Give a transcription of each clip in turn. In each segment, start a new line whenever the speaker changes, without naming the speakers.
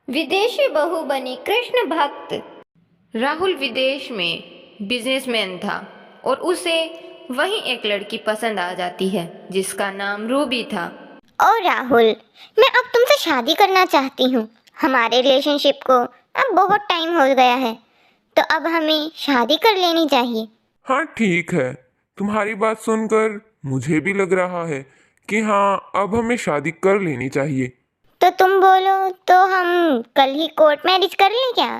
विदेशी बहू बनी कृष्ण भक्त। राहुल विदेश में बिजनेसमैन था और उसे वहीं एक लड़की पसंद आ जाती है जिसका नाम रूबी था।
और राहुल, मैं अब तुमसे शादी करना चाहती हूँ। हमारे रिलेशनशिप को अब बहुत टाइम हो गया है, तो अब हमें शादी कर लेनी चाहिए।
हाँ ठीक है, तुम्हारी बात सुनकर मुझे भी लग रहा है कि हाँ अब हमें शादी कर लेनी चाहिए।
तो तुम बोलो तो हम कल ही कोर्ट मैरिज कर लें क्या?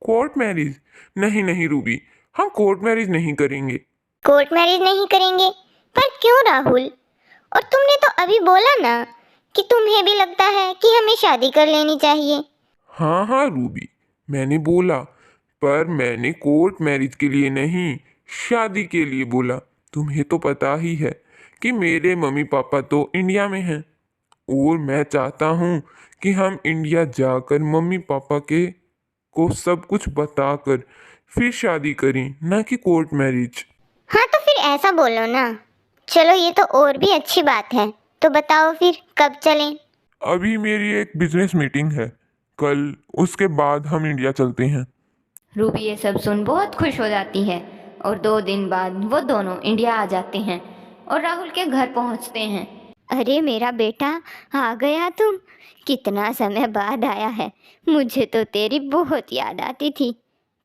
Court marriage? नहीं नहीं रूबी, हम कोर्ट मैरिज नहीं करेंगे।
कोर्ट मैरिज नहीं करेंगे? पर क्यों राहुल? और तुमने तो अभी बोला ना कि तुम्हें भी लगता है कि हमें शादी कर लेनी चाहिए।
हाँ हाँ रूबी, मैंने बोला, पर मैंने कोर्ट मैरिज के लिए नहीं, शादी के लिए बोला। तुम्हें तो पता ही है कि मेरे मम्मी पापा तो इंडिया में हैं और मैं चाहता हूँ कि हम इंडिया जाकर मम्मी पापा के को सब कुछ बताकर फिर शादी करें, ना कि कोर्ट मैरिज।
हाँ तो फिर ऐसा बोलो ना। चलो ये तो और भी अच्छी बात है। तो बताओ फिर कब चलें?
अभी मेरी एक बिजनेस मीटिंग है कल, उसके बाद हम इंडिया चलते हैं।
रूबी ये सब सुन बहुत खुश हो जाती है और 2 दिन बाद वो दोनों इंडिया आ जाते हैं और राहुल के घर पहुंचते हैं।
अरे मेरा बेटा, आ गया तुम? कितना समय बाद आया है। मुझे तो तेरी बहुत याद आती थी।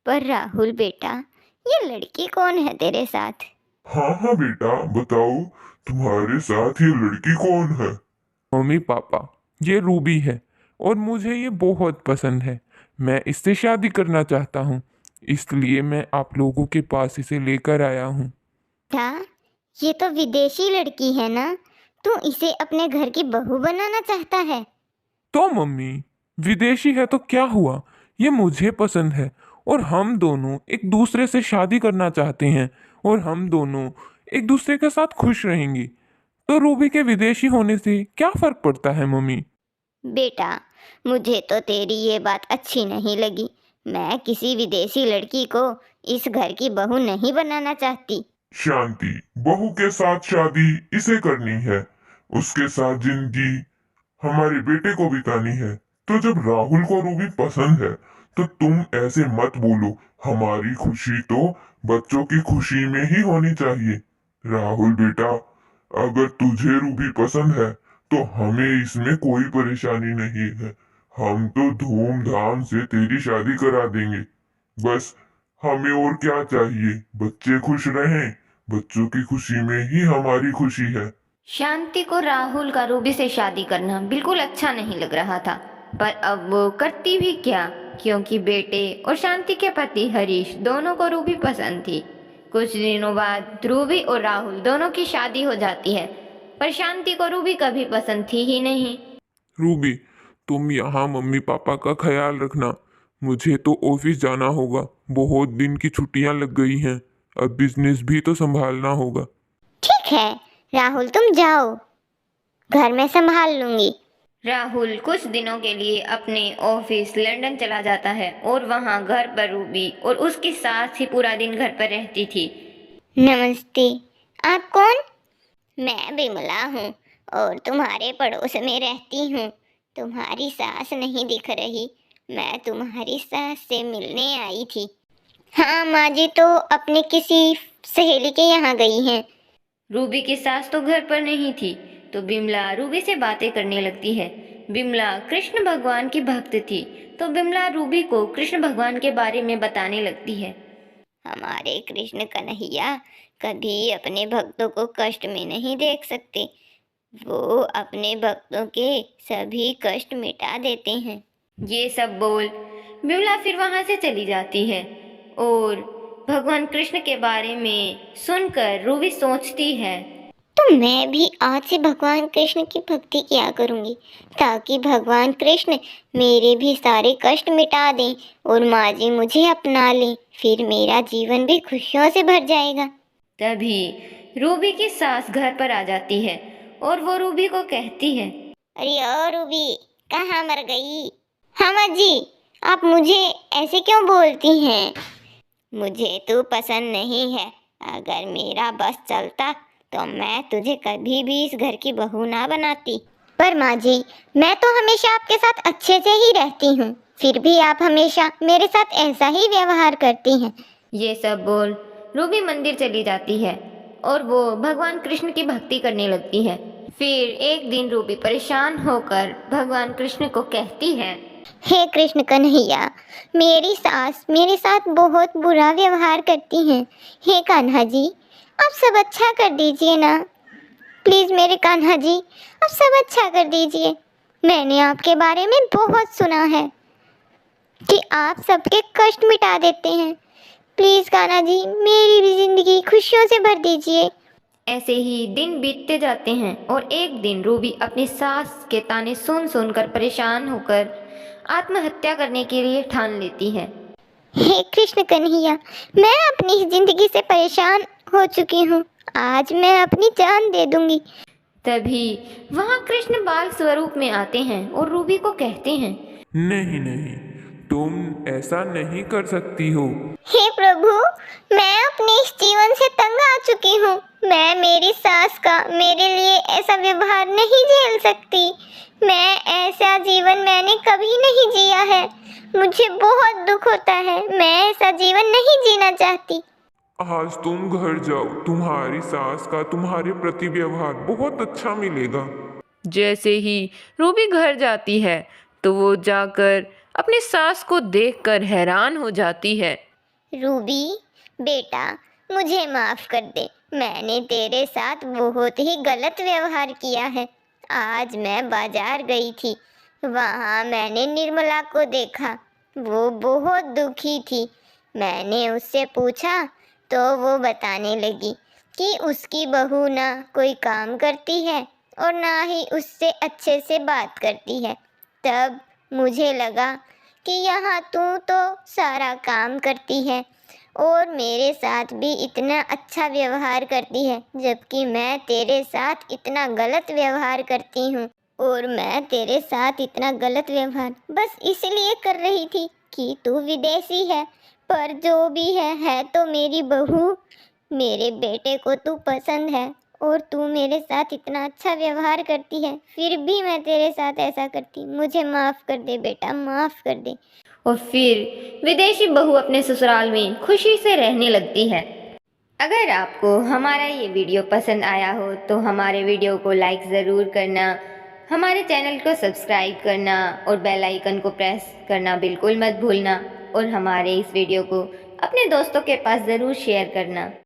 पर राहुल बेटा, ये लड़की कौन है तेरे साथ?
हाँ हाँ बेटा, बताओ तुम्हारे साथ ये लड़की कौन है?
मम्मी पापा, ये रूबी है और मुझे ये बहुत पसंद है। मैं इससे शादी करना चाहता हूँ, इसलिए मैं आप लोगों के पास इसे लेकर आया हूँ।
क्या? ये तो विदेशी लड़की है ना? तू इसे अपने घर की बहू बनाना चाहता है?
तो मम्मी, विदेशी है तो क्या हुआ, ये मुझे पसंद है और हम दोनों एक दूसरे से शादी करना चाहते हैं और हम दोनों एक दूसरे के साथ खुश रहेंगे। तो रूबी के विदेशी होने से क्या फर्क पड़ता है मम्मी?
बेटा, मुझे तो तेरी ये बात अच्छी नहीं लगी। मैं किसी विदेशी लड़की को इस घर की बहू नहीं बनाना चाहती।
शांति, बहू के साथ शादी इसे करनी है, उसके साथ जिंदगी हमारे बेटे को बितानी है। तो जब राहुल को रूबी पसंद है तो तुम ऐसे मत बोलो। हमारी खुशी तो बच्चों की खुशी में ही होनी चाहिए। राहुल बेटा, अगर तुझे रूबी पसंद है तो हमें इसमें कोई परेशानी नहीं है। हम तो धूमधाम से तेरी शादी करा देंगे। बस हमें और क्या चाहिए, बच्चे खुश रहें। बच्चों की खुशी में ही हमारी खुशी है।
शांति को राहुल का रूबी से शादी करना बिल्कुल अच्छा नहीं लग रहा था, पर अब वो करती भी क्या, क्योंकि बेटे और शांति के पति हरीश दोनों को रूबी पसंद थी। कुछ दिनों बाद रूबी और राहुल दोनों की शादी हो जाती है, पर शांति को रूबी कभी पसंद थी ही नहीं।
रूबी, तुम यहाँ मम्मी पापा का ख्याल रखना। मुझे तो ऑफिस जाना होगा, बहुत दिन की छुट्टियां लग गई हैं। अब बिजनेस भी तो संभालना होगा।
ठीक है राहुल, तुम जाओ, घर में संभाल लूंगी।
राहुल कुछ दिनों के लिए अपने ऑफिस लंदन चला जाता है और वहाँ घर पर रूबी और उसकी सास ही पूरा दिन घर पर रहती थी।
नमस्ते। आप कौन? मैं बिमला हूँ और तुम्हारे पड़ोस में रहती हूँ। तुम्हारी सास नहीं दिख रही। मैं तुम्हारी सास से मिलने आई थी। हाँ माँ जी तो अपने किसी सहेली के यहाँ गई हैं।
रूबी की सास तो घर पर नहीं थी, तो बिमला रूबी से बातें करने लगती है। बिमला कृष्ण भगवान की भक्त थी, तो बिमला रूबी को कृष्ण भगवान के बारे में बताने लगती है।
हमारे कृष्ण कन्हैया कभी अपने भक्तों को कष्ट में नहीं देख सकते। वो अपने भक्तों के सभी कष्ट मिटा देते हैं।
ये सब बोल बिमला फिर वहां से चली जाती है और भगवान कृष्ण के बारे में सुनकर रूबी सोचती है।
तो मैं भी आज से भगवान कृष्ण की भक्ति किया करूंगी, ताकि भगवान कृष्ण मेरे भी सारे कष्ट मिटा दें और माँ जी मुझे अपना लें। फिर मेरा जीवन भी खुशियों से भर जाएगा।
तभी रूबी की सास घर पर आ जाती है और वो रूबी को कहती है।
अरे ओ रूबी, कहाँ मर गई? हाँ माँ जी, आप मुझे ऐसे क्यों बोलती हैं? मुझे तू पसंद नहीं है। अगर मेरा बस चलता तो मैं तुझे कभी भी इस घर की बहू ना बनाती। पर माँ जी, मैं तो हमेशा आपके साथ अच्छे से ही रहती हूँ, फिर भी आप हमेशा मेरे साथ ऐसा ही व्यवहार करती हैं।
ये सब बोल रूबी मंदिर चली जाती है और वो भगवान कृष्ण की भक्ति करने लगती है। फिर एक दिन रूबी परेशान होकर भगवान कृष्ण को कहती है,
हे कृष्ण कन्हैया, मेरी सास मेरे साथ बहुत बुरा व्यवहार करती हैं। हे कान्हा जी, आप सब अच्छा कर दीजिए ना। प्लीज़ मेरे कान्हा जी, आप सब अच्छा कर दीजिए। मैंने आपके बारे में बहुत सुना है कि आप सबके कष्ट मिटा देते हैं। प्लीज़ कान्हा जी, मेरी भी ज़िंदगी खुशियों से भर दीजिए।
ऐसे ही दिन बीतते जाते हैं और एक दिन रूबी अपनी सास के ताने सुन सुनकर परेशान होकर आत्महत्या करने के लिए ठान लेती है।
हे कृष्ण कन्हैया, मैं अपनी ज़िंदगी से परेशान हो चुकी हूँ। आज मैं अपनी जान दे दूंगी।
तभी वहाँ कृष्ण बाल स्वरूप में आते हैं और रूबी को कहते हैं,
नहीं नहीं, तुम ऐसा नहीं कर सकती हो।
हे प्रभु, मैं अपने इस जीवन से तंग आ चुकी हूँ। मैं मेरी सास का मेरे लिए ऐसा व्यवहार नहीं झेल सकती। मैं ऐसा जीवन मैंने कभी नहीं जिया है। मुझे बहुत दुख होता है। मैं ऐसा जीवन नहीं जीना चाहती।
आज तुम घर जाओ, तुम्हारी सास का तुम्हारे प्रति व्यवहार बहुत अच्छा मिलेगा।
जैसे ही रूबी घर जाती है तो वो जाकर अपनी सास को देखकर हैरान हो जाती है।
रूबी बेटा, मुझे माफ कर दे। मैंने तेरे साथ बहुत ही गलत व्यवहार किया है। आज मैं बाजार गई थी, वहाँ मैंने निर्मला को देखा। वो बहुत दुखी थी। मैंने उससे पूछा तो वो बताने लगी कि उसकी बहू ना कोई काम करती है और ना ही उससे अच्छे से बात करती है। तब मुझे लगा कि यहाँ तू तो सारा काम करती है और मेरे साथ भी इतना अच्छा व्यवहार करती है, जबकि मैं तेरे साथ इतना गलत व्यवहार करती हूँ। और मैं तेरे साथ इतना गलत व्यवहार बस इसलिए कर रही थी कि तू विदेशी है। पर जो भी है तो मेरी बहू। मेरे बेटे को तू पसंद है और तू मेरे साथ इतना अच्छा व्यवहार करती है, फिर भी मैं तेरे साथ ऐसा करती। मुझे माफ़ कर दे बेटा, माफ़ कर दे।
और फिर विदेशी बहू अपने ससुराल में खुशी से रहने लगती है। अगर आपको हमारा ये वीडियो पसंद आया हो तो हमारे वीडियो को लाइक ज़रूर करना, हमारे चैनल को सब्सक्राइब करना और बेल आइकन को प्रेस करना बिल्कुल मत भूलना और हमारे इस वीडियो को अपने दोस्तों के पास ज़रूर शेयर करना।